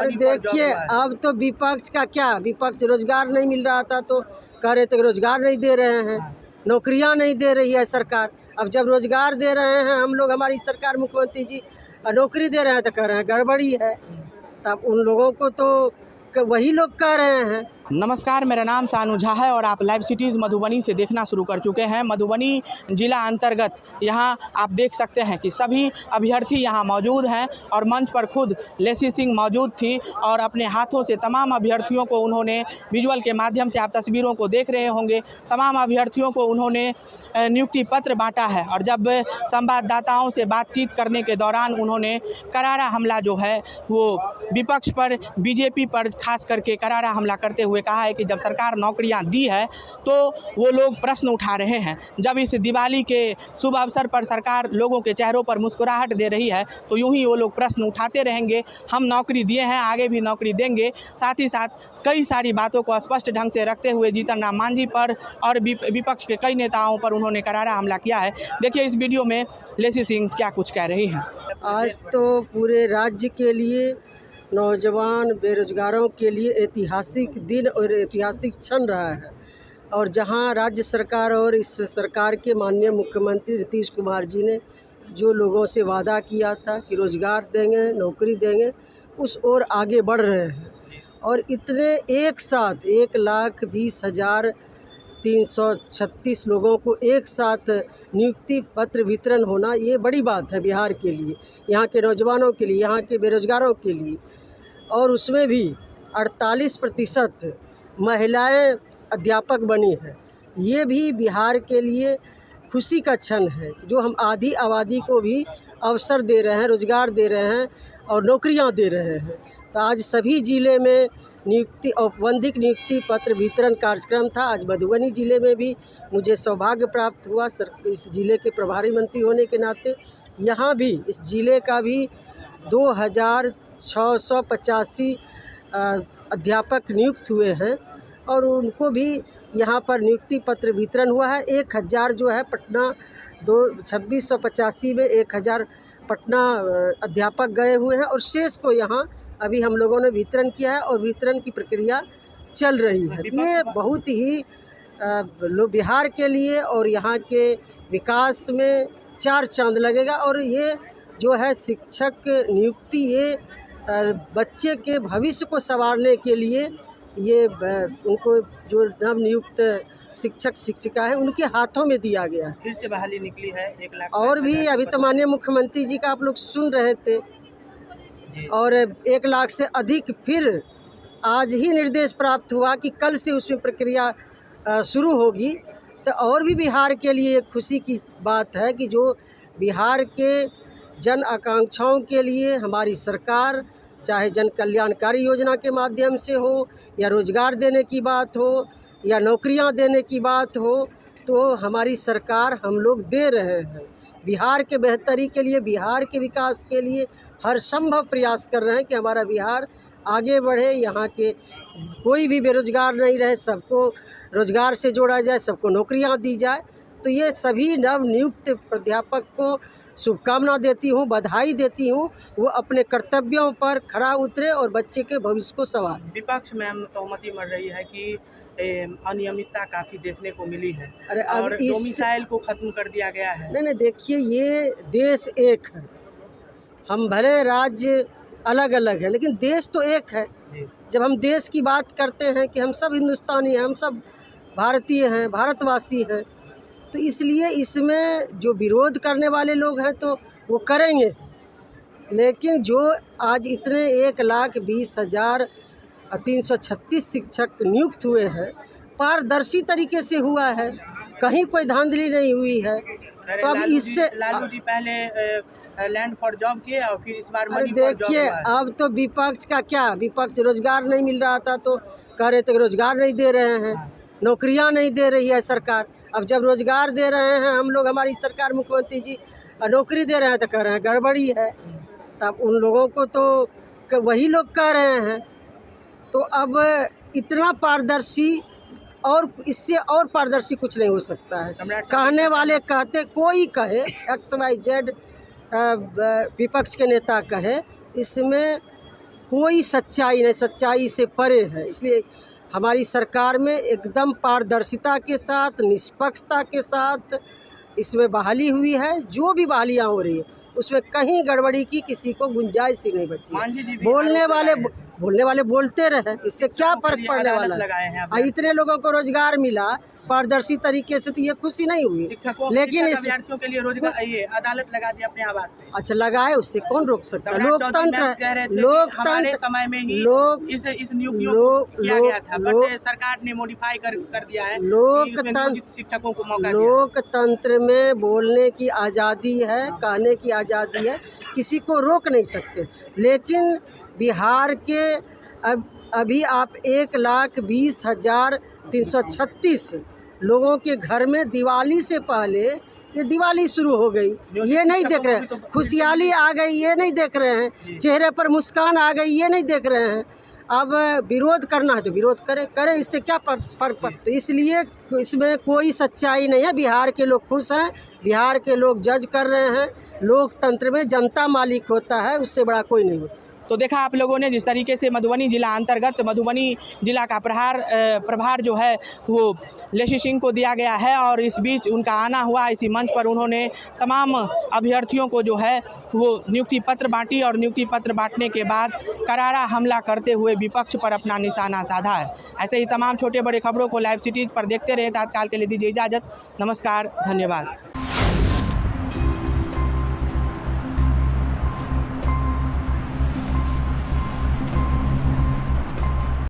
अरे देखिए, अब तो विपक्ष का क्या, विपक्ष रोजगार नहीं मिल रहा था तो कह रहे थे कि रोजगार नहीं दे रहे हैं, नौकरियां नहीं दे रही है सरकार। अब जब रोजगार दे रहे हैं हम लोग, हमारी सरकार, मुख्यमंत्री जी नौकरी दे रहे हैं तो कह रहे हैं गड़बड़ी है। तब उन लोगों को तो वही लोग कह रहे हैं। नमस्कार, मेरा नाम सानू झा है और आप लाइव सिटीज़ मधुबनी से देखना शुरू कर चुके हैं। मधुबनी जिला अंतर्गत यहाँ आप देख सकते हैं कि सभी अभ्यर्थी यहाँ मौजूद हैं और मंच पर खुद लेसी सिंह मौजूद थी और अपने हाथों से तमाम अभ्यर्थियों को उन्होंने, विजुअल के माध्यम से आप तस्वीरों को देख रहे होंगे, तमाम अभ्यर्थियों को उन्होंने नियुक्ति पत्र बांटा है। और जब संवाददाताओं से बातचीत करने के दौरान उन्होंने करारा हमला जो है वो विपक्ष पर, बीजेपी पर खास करके करारा हमला करते हुए कहा है कि जब सरकार नौकरियां दी है तो वो लोग प्रश्न उठा रहे हैं। जब इस दिवाली के शुभ अवसर पर सरकार लोगों के चेहरों पर मुस्कुराहट दे रही है तो यूं ही वो लोग प्रश्न उठाते रहेंगे। हम नौकरी दिए हैं, आगे भी नौकरी देंगे। साथ ही साथ कई सारी बातों को स्पष्ट ढंग से रखते हुए जीतन राम मांझी पर और विपक्ष के कई नेताओं पर उन्होंने करारा हमला किया है। देखिए इस वीडियो में लेसी सिंह क्या कुछ कह रही हैं। आज तो पूरे राज्य के लिए, नौजवान बेरोजगारों के लिए ऐतिहासिक दिन और ऐतिहासिक क्षण रहा है। और जहां राज्य सरकार और इस सरकार के माननीय मुख्यमंत्री नीतीश कुमार जी ने जो लोगों से वादा किया था कि रोज़गार देंगे, नौकरी देंगे, उस ओर आगे बढ़ रहे हैं। और इतने एक साथ 1,20,336 लोगों को एक साथ नियुक्ति पत्र वितरण होना, ये बड़ी बात है बिहार के लिए, यहाँ के नौजवानों के लिए, यहाँ के बेरोजगारों के लिए। और उसमें भी 48% महिलाएं अध्यापक बनी हैं। ये भी बिहार के लिए खुशी का क्षण है जो हम आधी आबादी को भी अवसर दे रहे हैं, रोज़गार दे रहे हैं और नौकरियां दे रहे हैं। तो आज सभी ज़िले में नियुक्ति, औपबंधिक नियुक्ति पत्र वितरण कार्यक्रम था। आज मधुबनी ज़िले में भी मुझे सौभाग्य प्राप्त हुआ इस ज़िले के प्रभारी मंत्री होने के नाते। यहाँ भी इस ज़िले का भी 2,685 अध्यापक नियुक्त हुए हैं और उनको भी यहाँ पर नियुक्ति पत्र वितरण हुआ है। 1,000 जो है पटना, 2685 में 1,000 पटना अध्यापक गए हुए हैं और शेष को यहाँ अभी हम लोगों ने वितरण किया है और वितरण की प्रक्रिया चल रही है। ये बहुत ही बिहार के लिए और यहाँ के विकास में 4 चांद लगेगा। और ये जो है शिक्षक नियुक्ति, ये बच्चे के भविष्य को संवारने के लिए, ये उनको जो नवनियुक्त शिक्षक शिक्षिका है उनके हाथों में दिया गया है। फिर से बहाली निकली है 1 लाख। और भी अभी तो माननीय मुख्यमंत्री जी का आप लोग सुन रहे थे और 1 लाख से अधिक फिर आज ही निर्देश प्राप्त हुआ कि कल से उसमें प्रक्रिया शुरू होगी। तो और भी बिहार के लिए एक खुशी की बात है कि जो बिहार के जन आकांक्षाओं के लिए हमारी सरकार, चाहे जन कल्याणकारी योजना के माध्यम से हो या रोज़गार देने की बात हो या नौकरियां देने की बात हो, तो हमारी सरकार, हम लोग दे रहे हैं। बिहार के बेहतरी के लिए, बिहार के विकास के लिए हर संभव प्रयास कर रहे हैं कि हमारा बिहार आगे बढ़े, यहाँ के कोई भी बेरोजगार नहीं रहे, सबको रोज़गार से जोड़ा जाए, सबको नौकरियां दी जाए। तो ये सभी नवनियुक्त प्राध्यापक को शुभकामना देती हूँ, बधाई देती हूँ। वो अपने कर्तव्यों पर खरा उतरे और बच्चे के भविष्य को संवार। विपक्ष में हम तोहमती मर रही है कि अनियमितता काफ़ी देखने को मिली है। अरे और डोमिसाइल को ख़त्म कर दिया गया है। नहीं, देखिए, ये देश एक है। हम भले राज्य अलग अलग है लेकिन देश तो एक है। जब हम देश की बात करते हैं कि हम सब हिंदुस्तानी हैं, हम सब भारतीय हैं, भारतवासी हैं, तो इसलिए इसमें जो विरोध करने वाले लोग हैं तो वो करेंगे। लेकिन जो आज इतने 1,20,336 शिक्षक नियुक्त हुए हैं, पारदर्शी तरीके से हुआ है, कहीं कोई धांधली नहीं हुई है। तो अब इससे लालू जी पहले लैंड फॉर जॉब किए और फिर इस बार अरे देखिए, अब तो विपक्ष का क्या, विपक्ष रोजगार नहीं मिल रहा था तो कह रहे थे कि रोजगार नहीं दे रहे हैं, नौकरियां नहीं दे रही है सरकार। अब जब रोजगार दे रहे हैं हम लोग, हमारी सरकार, मुख्यमंत्री जी नौकरी दे रहे हैं तो कह रहे हैं गड़बड़ी है। तब उन लोगों को तो वही लोग कह रहे हैं। तो अब इतना पारदर्शी, और इससे और पारदर्शी कुछ नहीं हो सकता है। कहने वाले कहते, कोई कहे, XYZ विपक्ष के नेता कहे, इसमें कोई सच्चाई नहीं, सच्चाई से परे है। इसलिए हमारी सरकार में एकदम पारदर्शिता के साथ, निष्पक्षता के साथ इसमें बहाली हुई है। जो भी बहालियाँ हो रही है उसमें कहीं गड़बड़ी की किसी को गुंजाइश ही नहीं बची। बोलने वाले बोलते रहे, इससे क्या फर्क पड़ने वाला है। इतने लोगों को रोजगार मिला पारदर्शी तरीके से, तो ये खुशी नहीं हुई। लेकिन इस अभ्यर्थियों के लिए रोजगार ये अदालत लगा दी अपने आवास पे। अच्छा लगाए, उससे कौन रोक सकता है? लोकतंत्र लोकतंत्र समय में ही इस नियुक्तियों को किया गया था, बट सरकार ने मॉडिफाई कर दिया है। शिक्षकों को मौका दिया। लोकतंत्र में बोलने की आज़ादी है, कहने की आज़ादी है, किसी को रोक नहीं सकते। लेकिन बिहार के अभी आप 1,20,336 लोगों के घर में दिवाली से पहले ये दिवाली शुरू हो गई, ये नहीं देख रहे हैं। खुशहाली आ गई, ये नहीं देख रहे हैं। चेहरे पर मुस्कान आ गई, ये नहीं देख रहे हैं। अब विरोध करना है तो विरोध करे, इससे क्या फर्क पड़ता। तो इसलिए इसमें कोई सच्चाई नहीं है। बिहार के लोग खुश हैं, बिहार के लोग जज कर रहे हैं। लोकतंत्र में जनता मालिक होता है, उससे बड़ा कोई नहीं होता। तो देखा आप लोगों ने जिस तरीके से मधुबनी जिला अंतर्गत मधुबनी जिला का प्रभार जो है वो लेसी सिंह को दिया गया है, और इस बीच उनका आना हुआ। इसी मंच पर उन्होंने तमाम अभ्यर्थियों को जो है वो नियुक्ति पत्र बांटी, और नियुक्ति पत्र बांटने के बाद करारा हमला करते हुए विपक्ष पर अपना निशाना साधा है। ऐसे ही तमाम छोटे बड़े खबरों को लाइव सिटीज़ पर देखते रहे। तत्काल के लिए दीजिए इजाज़त। नमस्कार, धन्यवाद।